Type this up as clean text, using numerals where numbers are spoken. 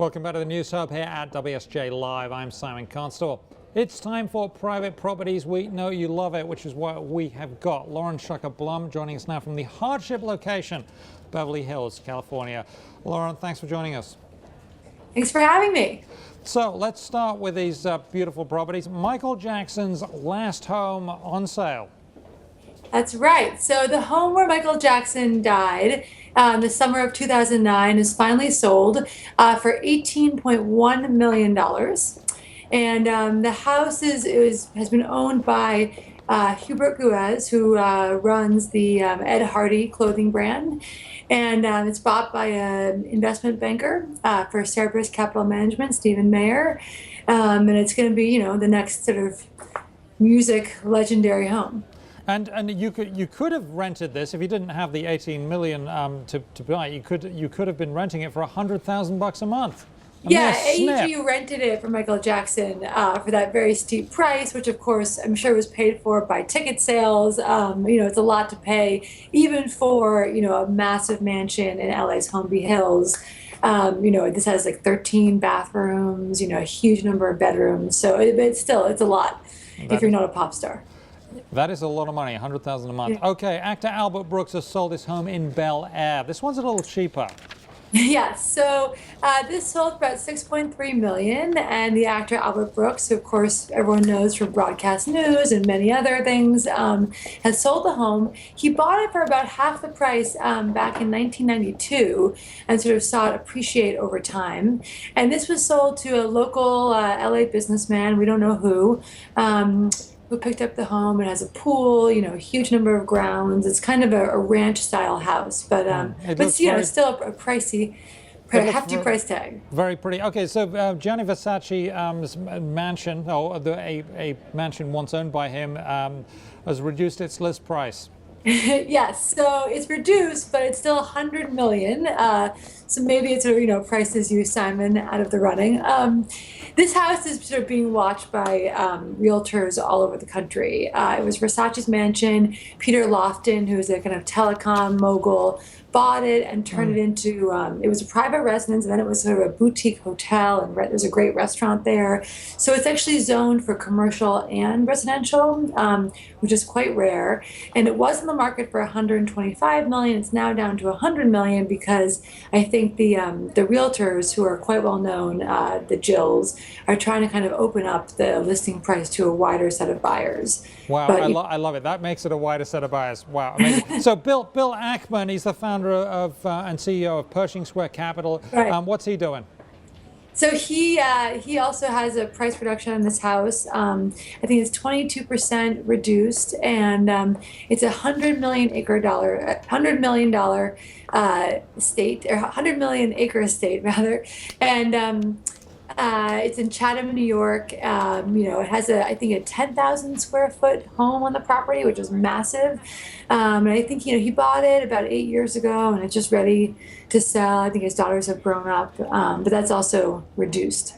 Welcome back to the News Hub here at WSJ Live. I'm Simon Constable. It's time for Private Properties. We know you love it, which is what we have got. Lauren Schuker-Blum joining us now from the hardship location, Beverly Hills, California. Lauren, thanks for joining us. Thanks for having me. So let's start with these beautiful properties. Michael Jackson's last home on sale. That's right. So the home where Michael Jackson died in the summer of 2009 is finally sold for $18.1 million. And the house has been owned by Hubert Guez, who runs the Ed Hardy clothing brand. And it's bought by an investment banker for Cerberus Capital Management, Stephen Mayer. And it's going to be, the next sort of music legendary home. And you could have rented this if you didn't have the 18 million to buy. You could have been renting it for $100,000 a month. Yeah, AEG rented it for Michael Jackson for that very steep price, which of course I'm sure was paid for by ticket sales. It's a lot to pay, even for a massive mansion in LA's Holmby Hills. This has like 13 bathrooms, a huge number of bedrooms. So it's a lot if you're not a pop star. That is a lot of money, $100,000 a month. Yeah. Okay, actor Albert Brooks has sold his home in Bel-Air. This one's a little cheaper. Yes, so this sold for about $6.3 million, and the actor Albert Brooks, who of course everyone knows from broadcast news and many other things, has sold the home. He bought it for about half the price back in 1992 and sort of saw it appreciate over time. And this was sold to a local LA businessman, we don't know who picked up the home. It has a pool, a huge number of grounds. It's kind of a ranch-style house, but it's still a pricey, hefty price tag. Very pretty. Okay, so Gianni Versace's mansion, a mansion once owned by him, has reduced its list price. Yes, so it's reduced, but it's still $100 million. So maybe it's prices you, Simon, out of the running. This house is sort of being watched by realtors all over the country. It was Versace's mansion. Peter Lofton, who's a kind of telecom mogul, bought it and turned it into, it was a private residence, and then it was sort of a boutique hotel, and there's a great restaurant there. So it's actually zoned for commercial and residential, which is quite rare. And it was in the market for $125 million. It's now down to $100 million because I think the realtors, who are quite well known, the Jills, are trying to kind of open up the listing price to a wider set of buyers. Wow, I love it. That makes it a wider set of buyers. Wow, amazing. So Bill Ackman, he's the founder of and CEO of Pershing Square Capital. Right. What's he doing? So he also has a price reduction on this house. I think it's 22% reduced, and it's $100 million estate, or $100 million acre estate rather, and it's in Chatham, New York. It has I think a 10,000 square foot home on the property, which is massive. And I think he bought it about 8 years ago, and it's just ready to sell. I think his daughters have grown up, but that's also reduced.